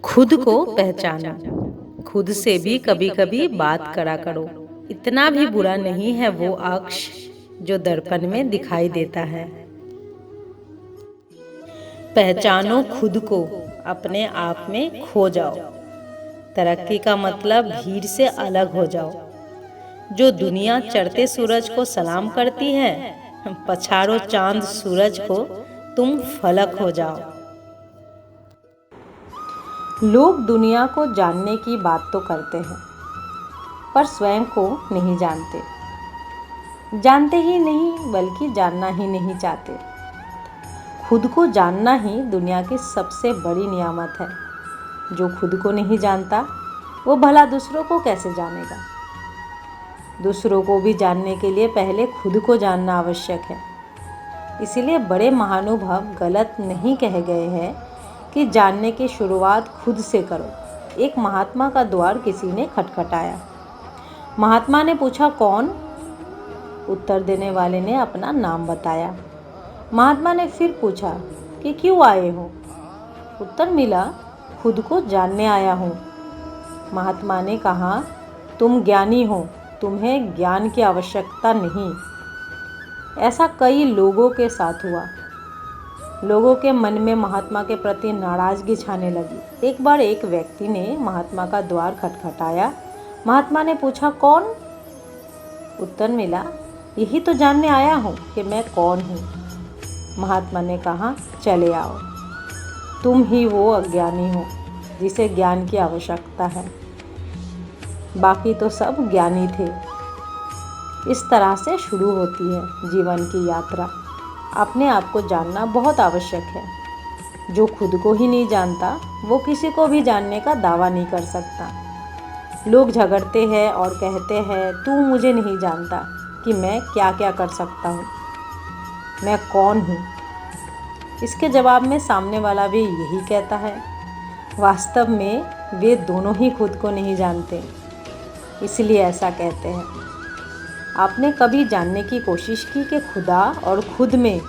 खुद को पहचानो। खुद से भी कभी कभी बात करा करो। इतना भी बुरा नहीं है वो अक्ष जो दर्पण में दिखाई देता है। पहचानो खुद को, अपने आप में खो जाओ। तरक्की का मतलब भीड़ से अलग हो जाओ। जो दुनिया चढ़ते सूरज को सलाम करती है, पछाड़ो चांद सूरज को, तुम फलक हो जाओ। लोग दुनिया को जानने की बात तो करते हैं, पर स्वयं को नहीं जानते। जानते ही नहीं, बल्कि जानना ही नहीं चाहते। खुद को जानना ही दुनिया की सबसे बड़ी नियामत है। जो खुद को नहीं जानता, वो भला दूसरों को कैसे जानेगा। दूसरों को भी जानने के लिए पहले खुद को जानना आवश्यक है। इसीलिए बड़े महानुभाव गलत नहीं कह गए हैं कि जानने की शुरुआत खुद से करो। एक महात्मा का द्वार किसी ने खटखटाया। महात्मा ने पूछा, कौन? उत्तर देने वाले ने अपना नाम बताया। महात्मा ने फिर पूछा कि क्यों आए हो? उत्तर मिला, खुद को जानने आया हूँ। महात्मा ने कहा, तुम ज्ञानी हो, तुम्हें ज्ञान की आवश्यकता नहीं। ऐसा कई लोगों के साथ हुआ। लोगों के मन में महात्मा के प्रति नाराजगी छाने लगी। एक बार एक व्यक्ति ने महात्मा का द्वार खटखटाया। महात्मा ने पूछा, कौन? उत्तर मिला, यही तो जानने आया हूँ कि मैं कौन हूँ। महात्मा ने कहा, चले आओ। तुम ही वो अज्ञानी हो जिसे ज्ञान की आवश्यकता है। बाकी तो सब ज्ञानी थे। इस तरह से शुरू होती है जीवन की यात्रा। अपने आप को जानना बहुत आवश्यक है। जो खुद को ही नहीं जानता, वो किसी को भी जानने का दावा नहीं कर सकता। लोग झगड़ते हैं और कहते हैं, तू मुझे नहीं जानता कि मैं क्या क्या कर सकता हूँ, मैं कौन हूँ। इसके जवाब में सामने वाला भी यही कहता है। वास्तव में वे दोनों ही खुद को नहीं जानते, इसलिए ऐसा कहते हैं। आपने कभी जानने की कोशिश की कि खुदा और खुद में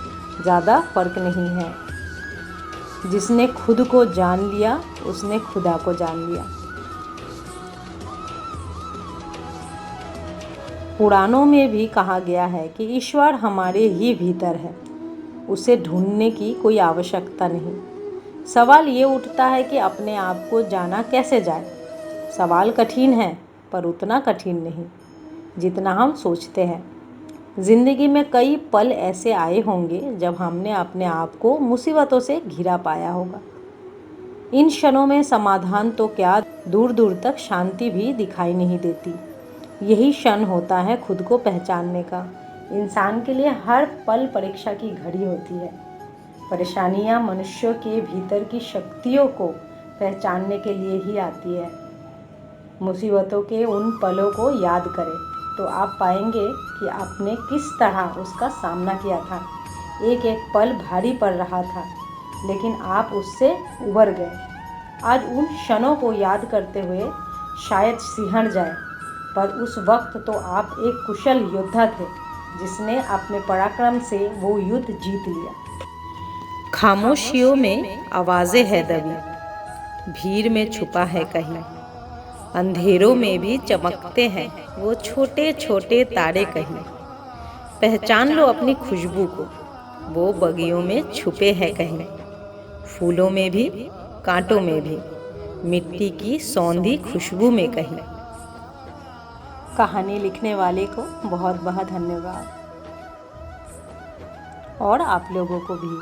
ज़्यादा फर्क नहीं है? जिसने खुद को जान लिया, उसने खुदा को जान लिया। पुराणों में भी कहा गया है कि ईश्वर हमारे ही भीतर है, उसे ढूंढने की कोई आवश्यकता नहीं। सवाल ये उठता है कि अपने आप को जाना कैसे जाए। सवाल कठिन है, पर उतना कठिन नहीं जितना हम सोचते हैं। ज़िंदगी में कई पल ऐसे आए होंगे जब हमने अपने आप को मुसीबतों से घिरा पाया होगा। इन क्षणों में समाधान तो क्या, दूर दूर तक शांति भी दिखाई नहीं देती। यही क्षण होता है खुद को पहचानने का। इंसान के लिए हर पल परीक्षा की घड़ी होती है। परेशानियां मनुष्यों के भीतर की शक्तियों को पहचानने के लिए ही आती है। मुसीबतों के उन पलों को याद करें तो आप पाएंगे कि आपने किस तरह उसका सामना किया था। एक एक पल भारी पड़ रहा था, लेकिन आप उससे उबर गए। आज उन क्षणों को याद करते हुए शायद सिहर जाए, पर उस वक्त तो आप एक कुशल योद्धा थे जिसने अपने पराक्रम से वो युद्ध जीत लिया। खामोशियों में आवाज़ें है दबी, भीड़ में छुपा है कहीं। अंधेरों में भी चमकते हैं वो छोटे छोटे तारे कहीं। पहचान लो अपनी खुशबू को, वो बगियों में छुपे हैं कहीं। फूलों में भी, कांटों में भी, मिट्टी की सौंधी खुशबू में कहीं। कहानी लिखने वाले को बहुत बहुत धन्यवाद, और आप लोगों को भी।